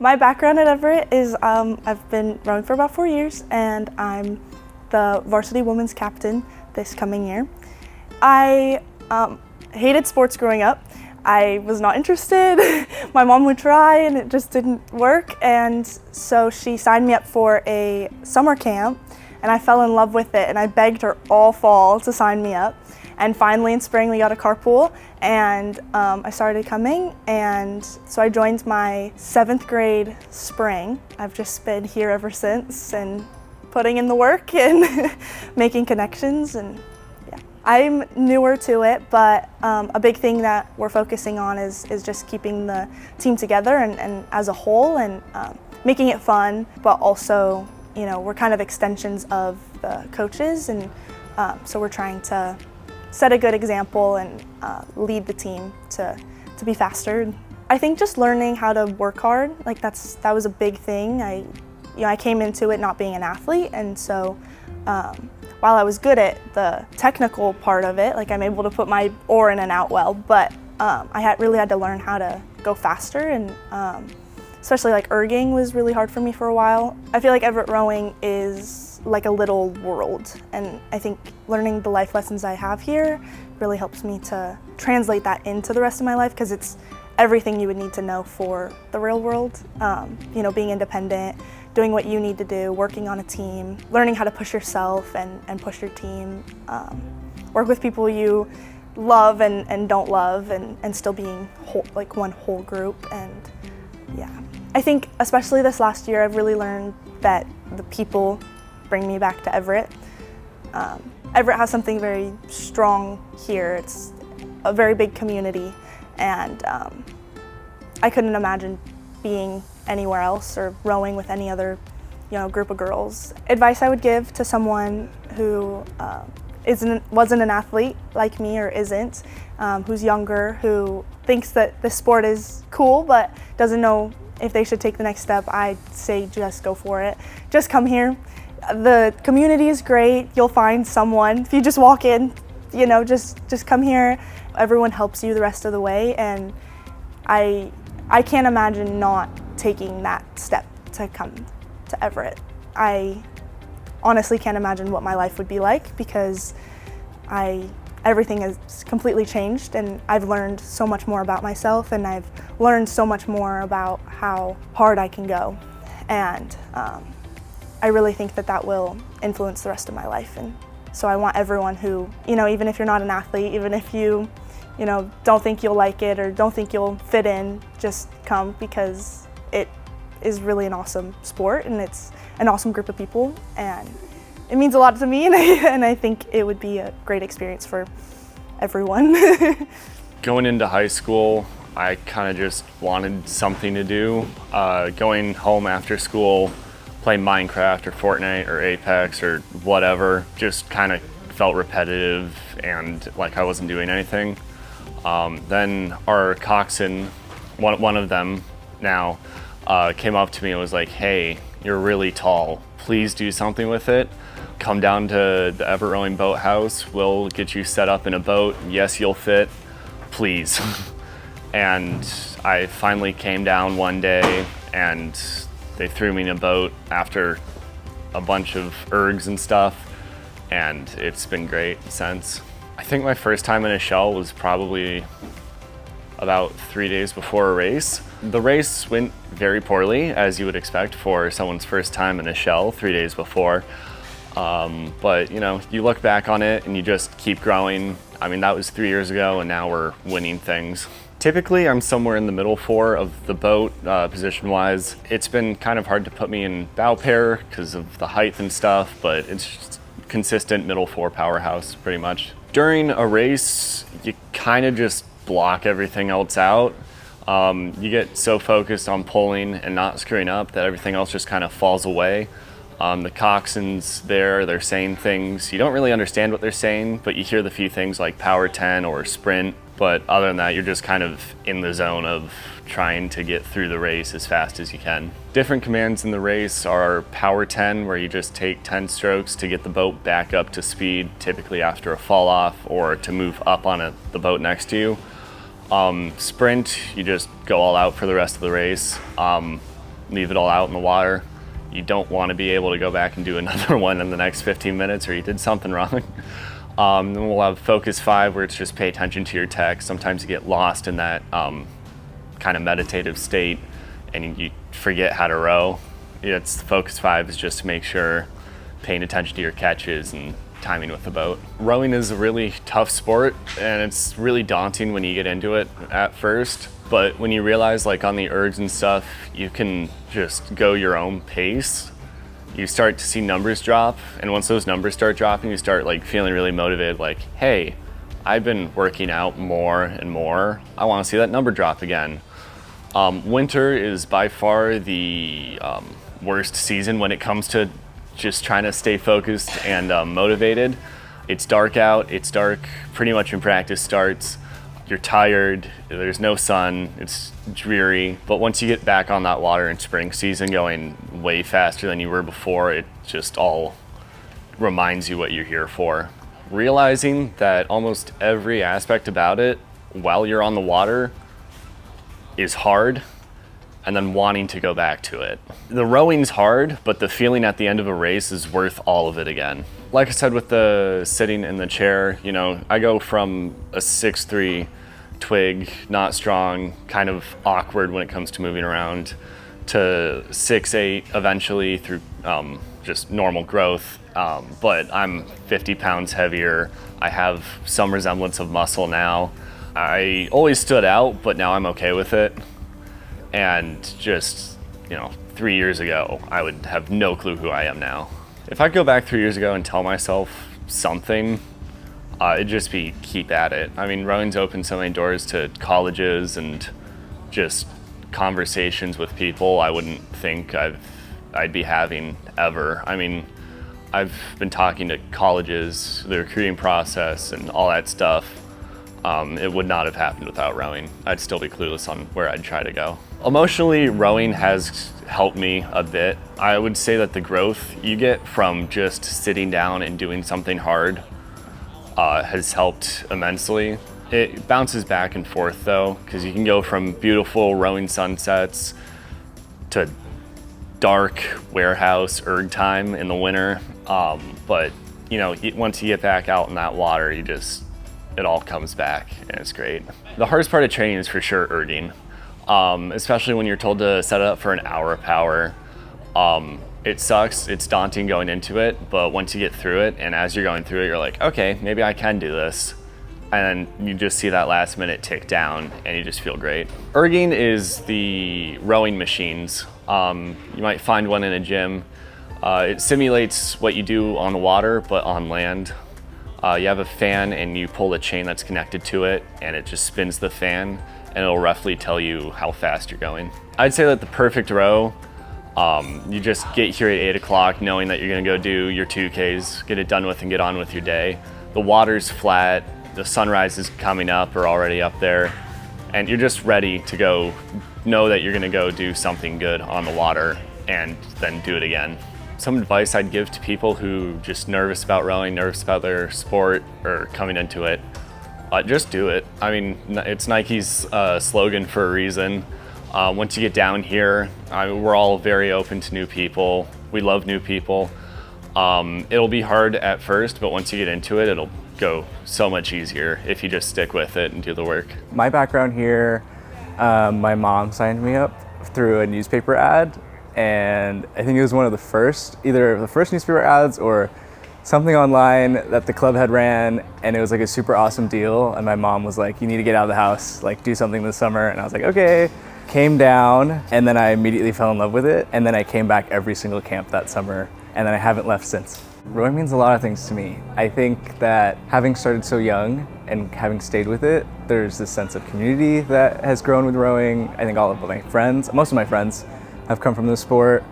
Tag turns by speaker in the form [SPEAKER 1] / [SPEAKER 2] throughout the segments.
[SPEAKER 1] My background at Everett is I've been rowing for about 4 years, and I'm the varsity women's captain this coming year. I hated sports growing up. I was not interested. My mom would try and it just didn't work, and so she signed me up for a summer camp, and I fell in love with it, and I begged her all fall to sign me up. And finally in spring we got a carpool, and I started coming, and so I joined my 7th grade spring. I've just been here ever since and putting in the work and making connections, and yeah. I'm newer to it, but a big thing that we're focusing on is just keeping the team together and as a whole, and making it fun, but also, you know, we're kind of extensions of the coaches, and so we're trying to set a good example and lead the team to be faster. I think just learning how to work hard, like that was a big thing. I came into it not being an athlete, and so while I was good at the technical part of it, like I'm able to put my oar in and out well, but I really had to learn how to go faster, and especially like erging was really hard for me for a while. I feel like Everett Rowing is like a little world, and I think learning the life lessons I have here really helps me to translate that into the rest of my life, because it's everything you would need to know for the real world. You know, being independent, doing what you need to do, working on a team, learning how to push yourself and push your team, work with people you love and don't love, and still being like one whole group. And yeah, I think especially this last year I've really learned that the people bring me back to Everett. Everett has something very strong here. It's a very big community, and I couldn't imagine being anywhere else or rowing with any other, you know, group of girls. Advice I would give to someone who wasn't an athlete like me or isn't, who's younger, who thinks that this sport is cool but doesn't know if they should take the next step, I'd say just go for it. Just come here. The community is great. You'll find someone. If you just walk in, you know, just come here. Everyone helps you the rest of the way, and I can't imagine not taking that step to come to Everett. I honestly can't imagine what my life would be like, because everything has completely changed, and I've learned so much more about myself, and I've learned so much more about how hard I can go, and I really think that will influence the rest of my life. And so I want everyone who, you know, even if you're not an athlete, even if you know, don't think you'll like it or don't think you'll fit in, just come, because it is really an awesome sport, and it's an awesome group of people, and it means a lot to me, and I think it would be a great experience for everyone.
[SPEAKER 2] Going into high school, I kind of just wanted something to do. Going home after school, playing Minecraft or Fortnite or Apex or whatever, just kind of felt repetitive and like I wasn't doing anything. Then our coxswain, one of them now, came up to me and was like, "Hey, you're really tall. Please do something with it. Come down to the Everett Rowing boathouse. We'll get you set up in a boat. Yes, you'll fit. Please." And I finally came down one day, and they threw me in a boat after a bunch of ergs and stuff, and it's been great since. I think my first time in a shell was probably about 3 days before a race. The race went very poorly, as you would expect for someone's first time in a shell 3 days before. But you know, you look back on it and you just keep growing. I mean, that was 3 years ago, and now we're winning things. Typically, I'm somewhere in the middle 4 of the boat, position-wise. It's been kind of hard to put me in bow pair because of the height and stuff, but it's just consistent middle 4 powerhouse, pretty much. During a race, you kind of just block everything else out. You get so focused on pulling and not screwing up that everything else just kind of falls away. The coxswains they're saying things. You don't really understand what they're saying, but you hear the few things like power 10 or sprint. But other than that, you're just kind of in the zone of trying to get through the race as fast as you can. Different commands in the race are power 10, where you just take 10 strokes to get the boat back up to speed, typically after a fall off or to move up on the boat next to you. Sprint, you just go all out for the rest of the race. leave it all out in the water. You don't want to be able to go back and do another one in the next 15 minutes or you did something wrong. Then we'll have focus 5 where it's just pay attention to your text. Sometimes you get lost in that kind of meditative state and you forget how to row. It's focus 5 is just to make sure paying attention to your catches and timing with the boat. Rowing is a really tough sport and it's really daunting when you get into it at first. But when you realize like on the ergs and stuff, you can just go your own pace. You start to see numbers drop. And once those numbers start dropping, you start like feeling really motivated. Like, hey, I've been working out more and more. I want to see that number drop again. Winter is by far the worst season when it comes to just trying to stay focused and motivated. It's dark out. It's dark pretty much when practice starts. You're tired, there's no sun, it's dreary. But once you get back on that water in spring season going way faster than you were before, it just all reminds you what you're here for. Realizing that almost every aspect about it while you're on the water is hard, and then wanting to go back to it. The rowing's hard, but the feeling at the end of a race is worth all of it again. Like I said with the sitting in the chair, you know, I go from a 6'3" twig, not strong, kind of awkward when it comes to moving around, to 6'8" eventually through just normal growth. But I'm 50 pounds heavier. I have some resemblance of muscle now. I always stood out, but now I'm okay with it. And just, 3 years ago, I would have no clue who I am now. If I go back 3 years ago and tell myself something, it'd just be keep at it. I mean, rowing's opened so many doors to colleges and just conversations with people I wouldn't think I'd be having ever. I mean, I've been talking to colleges, the recruiting process and all that stuff. It would not have happened without rowing. I'd still be clueless on where I'd try to go. Emotionally, rowing has helped me a bit. I would say that the growth you get from just sitting down and doing something hard has helped immensely. It bounces back and forth though, because you can go from beautiful rowing sunsets to dark warehouse erg time in the winter. But once you get back out in that water, it all comes back and it's great. The hardest part of training is for sure erging, especially when you're told to set it up for an hour of power. It sucks, it's daunting going into it, but once you get through it and as you're going through it, you're like, okay, maybe I can do this. And then you just see that last minute tick down and you just feel great. Erging is the rowing machines. You might find one in a gym. It simulates what you do on the water, but on land. You have a fan and you pull the chain that's connected to it and it just spins the fan and it'll roughly tell you how fast you're going. I'd say that the perfect row, you just get here at 8 o'clock knowing that you're gonna go do your 2Ks, get it done with and get on with your day. The water's flat, the sunrise is coming up or already up there, and you're just ready to go, know that you're gonna go do something good on the water and then do it again. Some advice I'd give to people who just nervous about rowing, nervous about their sport or coming into it, just do it. I mean, it's Nike's slogan for a reason. Once you get down here, we're all very open to new people. We love new people. It'll be hard at first, but once you get into it, it'll go so much easier if you just stick with it and do the work.
[SPEAKER 3] My background here, my mom signed me up through a newspaper ad, and I think it was one of the first, either the first newspaper ads or something online that the club had ran, and it was like a super awesome deal. And my mom was like, you need to get out of the house, like do something this summer. And I was like, okay. Came down, and then I immediately fell in love with it. And then I came back every single camp that summer, and then I haven't left since. Rowing means a lot of things to me. I think that having started so young and having stayed with it, there's this sense of community that has grown with rowing. I think all of my friends, most of my friends have come from the sport.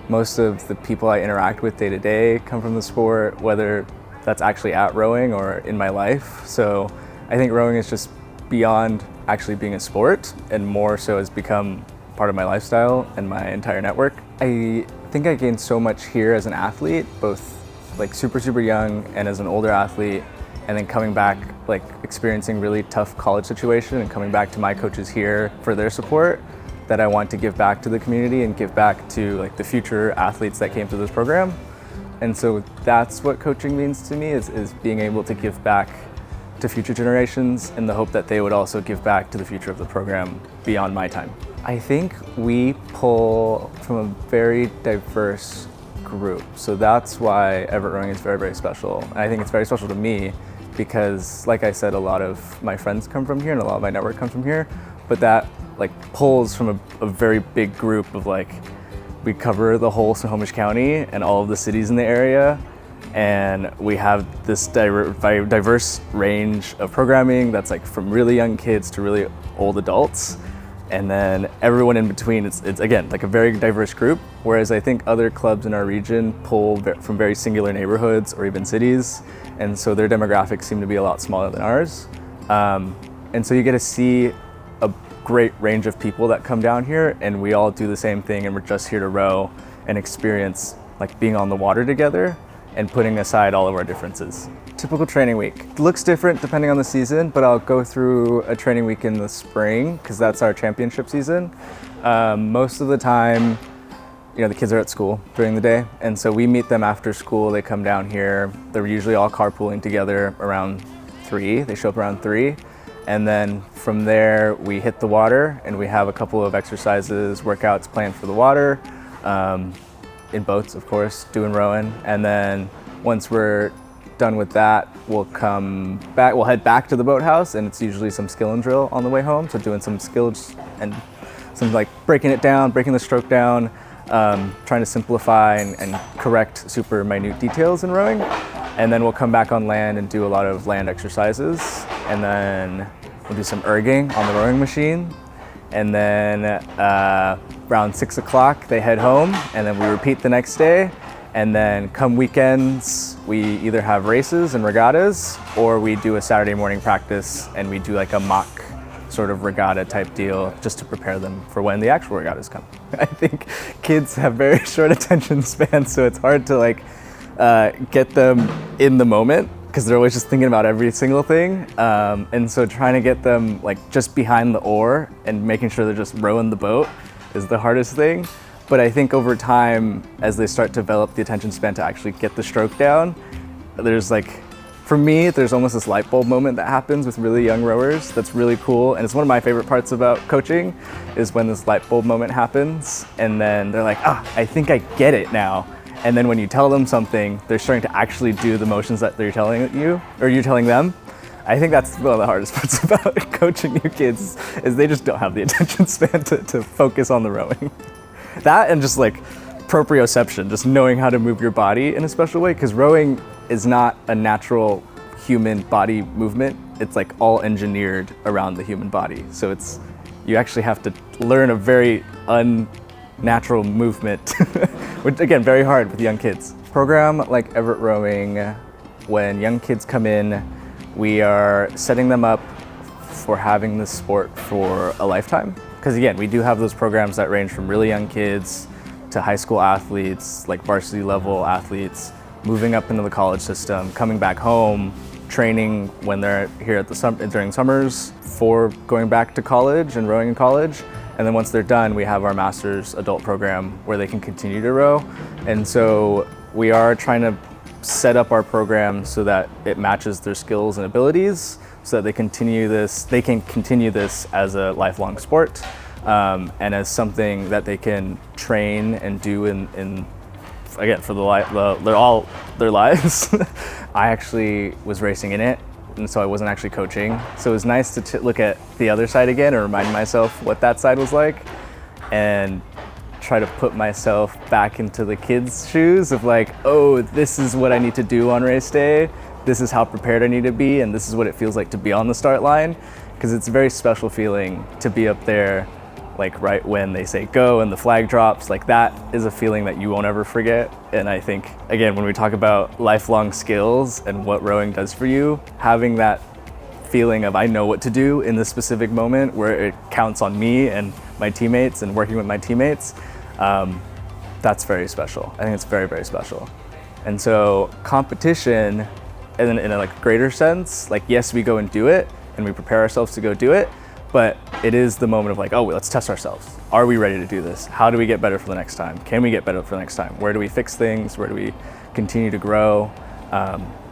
[SPEAKER 3] Most of the people I interact with day to day come from the sport, whether that's actually at rowing or in my life. So I think rowing is just beyond actually being a sport, and more so has become part of my lifestyle and my entire network. I think I gained so much here as an athlete, both like super young and as an older athlete, and then coming back, like experiencing really tough college situation and coming back to my coaches here for their support. that I want to give back to the community and give back to like the future athletes that came through this program. And so that's what coaching means to me, is being able to give back to future generations in the hope that they would also give back to the future of the program beyond my time. I think we pull from a very diverse group. So that's why Everett Rowing is very, very special. And I think it's very special to me because, like I said, a lot of my friends come from here and a lot of my network comes from here, but that like pulls from a very big group of like, we cover the whole Snohomish County and all of the cities in the area. And we have this diverse range of programming that's like from really young kids to really old adults. And then everyone in between, it's again, like a very diverse group. Whereas I think other clubs in our region pull from very singular neighborhoods or even cities. And so their demographics seem to be a lot smaller than ours. And so you get to see a great range of people that come down here, and we all do the same thing, and we're just here to row and experience like being on the water together and putting aside all of our differences. Typical training week. It looks different depending on the season, but I'll go through a training week in the spring because that's our championship season. Most of the time, the kids are at school during the day, and so we meet them after school. They come down here. They're usually all carpooling together around 3. They show up around 3. And then from there, we hit the water and we have a couple of exercises, workouts planned for the water, in boats, of course, doing rowing. And then once we're done with that, we'll head back to the boathouse, and it's usually some skill and drill on the way home. So doing some skills and some like breaking the stroke down, trying to simplify and correct super minute details in rowing. And then we'll come back on land and do a lot of land exercises. And then we'll do some erging on the rowing machine. And then around 6 o'clock, they head home, and then we repeat the next day. And then come weekends, we either have races and regattas, or we do a Saturday morning practice and we do like a mock sort of regatta type deal just to prepare them for when the actual regattas come. I think kids have very short attention spans, so it's hard to like get them in the moment because they're always just thinking about every single thing. And so trying to get them like just behind the oar and making sure they're just rowing the boat is the hardest thing. But I think over time, as they start to develop the attention span to actually get the stroke down, there's like, for me, there's almost this light bulb moment that happens with really young rowers that's really cool. And it's one of my favorite parts about coaching is when this light bulb moment happens and then they're like, I think I get it now. And then when you tell them something, they're starting to actually do the motions that they're telling you, or you're telling them. I think that's one of the hardest parts about coaching new kids is they just don't have the attention span to focus on the rowing. That and just like proprioception, just knowing how to move your body in a special way, because rowing is not a natural human body movement. It's like all engineered around the human body. So you actually have to learn a very unnatural movement, which again, very hard with young kids. Program like Everett Rowing, when young kids come in, we are setting them up for having this sport for a lifetime. Because again, we do have those programs that range from really young kids to high school athletes, like varsity level athletes, moving up into the college system, coming back home, training when they're here at during summers for going back to college and rowing in college. And then once they're done, we have our master's adult program where they can continue to row. And so we are trying to set up our program so that it matches their skills and abilities so that they can continue this as a lifelong sport and as something that they can train and do in again, for all their lives. I actually was racing in it, and so I wasn't actually coaching. So it was nice to look at the other side again and remind myself what that side was like and try to put myself back into the kids' shoes of like, oh, this is what I need to do on race day. This is how prepared I need to be, and this is what it feels like to be on the start line. Because it's a very special feeling to be up there, like right when they say go and the flag drops. Like that is a feeling that you won't ever forget. And I think, again, when we talk about lifelong skills and what rowing does for you, having that feeling of I know what to do in this specific moment where it counts on me and my teammates and working with my teammates, that's very special. I think it's very, very special. And so competition, in a like greater sense, like yes, we go and do it and we prepare ourselves to go do it, but it is the moment of like, oh, let's test ourselves. Are we ready to do this? How do we get better for the next time? Can we get better for the next time? Where do we fix things? Where do we continue to grow?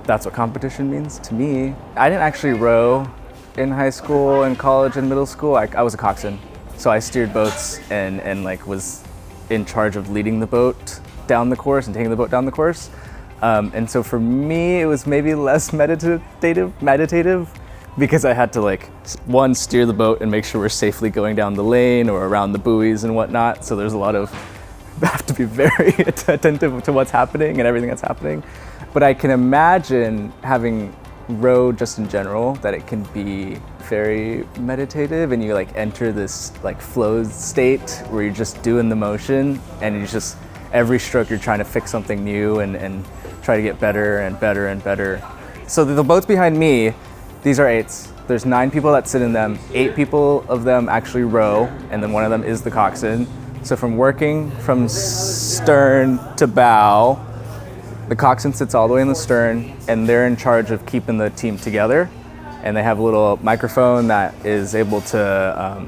[SPEAKER 3] That's what competition means to me. I didn't actually row in high school and college and middle school. I was a coxswain. So I steered boats and like was in charge of leading the boat down the course and taking the boat down the course. And so for me, it was maybe less meditative because I had to like, one, steer the boat and make sure we're safely going down the lane or around the buoys and whatnot. So there's a lot of, I have to be very attentive to what's happening and everything that's happening. But I can imagine having rowed just in general, that it can be very meditative and you like enter this like flow state where you're just doing the motion and you just, every stroke you're trying to fix something new and try to get better and better and better. So the boats behind me, these are 8s. There's 9 people that sit in them. 8 people of them actually row, and then one of them is the coxswain. So from working from stern to bow, the coxswain sits all the way in the stern, and they're in charge of keeping the team together. And they have a little microphone that is able to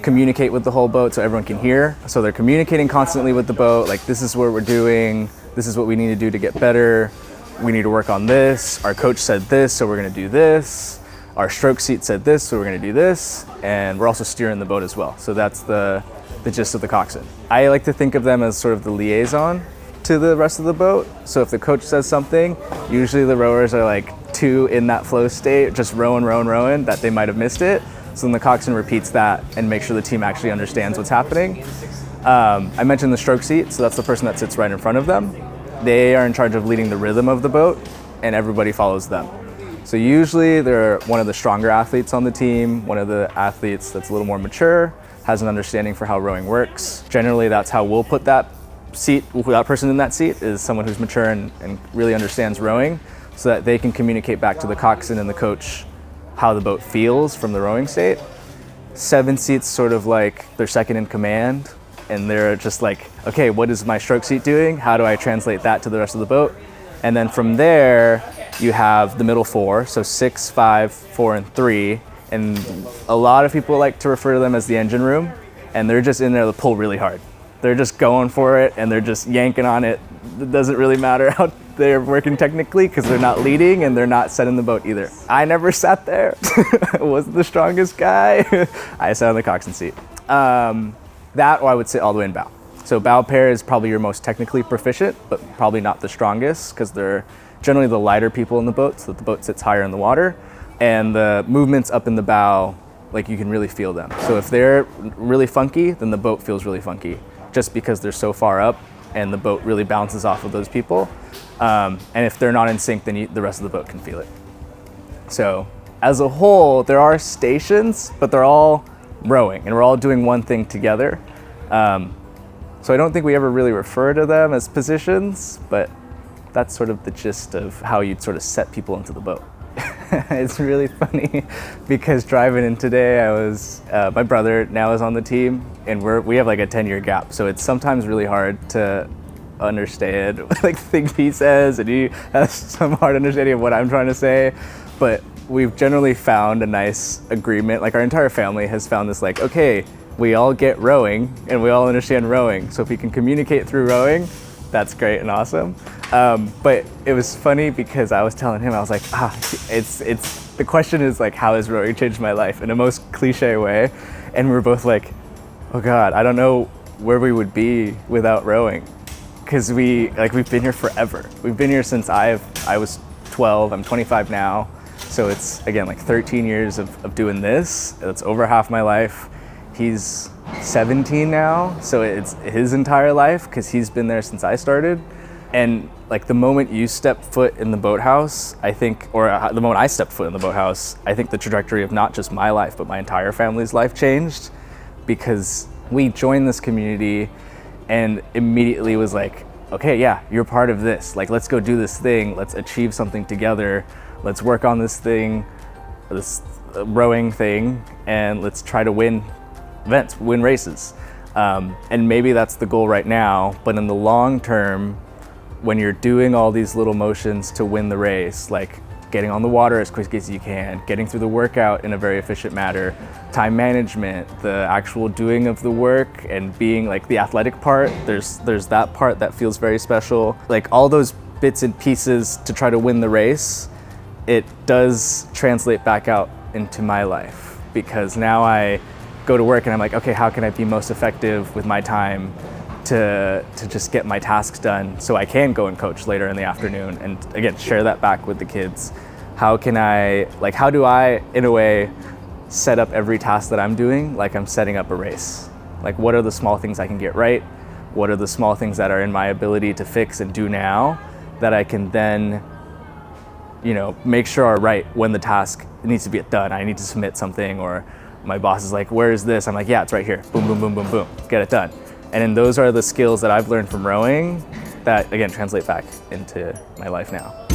[SPEAKER 3] communicate with the whole boat so everyone can hear. So they're communicating constantly with the boat, like this is what we're doing, this is what we need to do to get better, we need to work on this, our coach said this, so we're gonna do this, our stroke seat said this, so we're gonna do this, and we're also steering the boat as well. So that's the gist of the coxswain. I like to think of them as sort of the liaison to the rest of the boat. So if the coach says something, usually the rowers are like 2 in that flow state, just rowing, that they might have missed it. So then the coxswain repeats that and makes sure the team actually understands what's happening. I mentioned the stroke seat, so that's the person that sits right in front of them. They are in charge of leading the rhythm of the boat, and everybody follows them. So usually they're one of the stronger athletes on the team, one of the athletes that's a little more mature, has an understanding for how rowing works. Generally, that's how we'll put that person in that seat, is someone who's mature and really understands rowing, so that they can communicate back to the coxswain and the coach how the boat feels from the rowing state. 7 seats sort of like they're second in command, and they're just like, okay, what is my stroke seat doing? How do I translate that to the rest of the boat? And then from there, you have the middle 4, so 6, 5, 4, and 3. And a lot of people like to refer to them as the engine room, and they're just in there to pull really hard. They're just going for it, and they're just yanking on it. It doesn't really matter how they're working technically, because they're not leading and they're not setting the boat either. I never sat there. I wasn't the strongest guy. I sat on the coxswain seat. That, or I would sit all the way in bow. So bow pair is probably your most technically proficient, but probably not the strongest, because they're generally the lighter people in the boat, so that the boat sits higher in the water. And the movements up in the bow, like you can really feel them. So if they're really funky, then the boat feels really funky, just because they're so far up and the boat really bounces off of those people. And if they're not in sync, then the rest of the boat can feel it. So as a whole, there are stations, but they're all rowing and we're all doing one thing together. So I don't think we ever really refer to them as positions, but that's sort of the gist of how you'd sort of set people into the boat. It's really funny because driving in today, my brother now is on the team, and we have like a 10-year gap. So it's sometimes really hard to understand like things he says, and he has some hard understanding of what I'm trying to say. But we've generally found a nice agreement. Like our entire family has found this, like, okay, we all get rowing and we all understand rowing. So if we can communicate through rowing, that's great and awesome. But it was funny because I was telling him, I was like, the question is like, how has rowing changed my life, in a most cliche way? And we were both like, oh God, I don't know where we would be without rowing. Because we've been here forever. We've been here since I was 12, I'm 25 now. So it's, again, like 13 years of doing this. That's over half my life. He's 17 now, so it's his entire life because he's been there since I started. And like the moment you step foot in the boathouse, I think, or the moment I stepped foot in the boathouse, I think the trajectory of not just my life, but my entire family's life changed, because we joined this community and immediately was like, okay, yeah, you're part of this. Like, let's go do this thing. Let's achieve something together. Let's work on this thing, this rowing thing, and let's try to win events, win races. And maybe that's the goal right now, but in the long term, when you're doing all these little motions to win the race, like getting on the water as quick as you can, getting through the workout in a very efficient manner, time management, the actual doing of the work, and being like the athletic part. There's that part that feels very special. Like all those bits and pieces to try to win the race, it does translate back out into my life, because now I go to work and I'm like, okay, how can I be most effective with my time to just get my tasks done so I can go and coach later in the afternoon, and again, share that back with the kids. How do I, in a way, set up every task that I'm doing like I'm setting up a race? Like, what are the small things I can get right? What are the small things that are in my ability to fix and do now that I can then, make sure are right when the task needs to be done? I need to submit something, or my boss is like, where is this? I'm like, yeah, it's right here. Boom, boom, boom, boom, boom, get it done. And then those are the skills that I've learned from rowing that, again, translate back into my life now.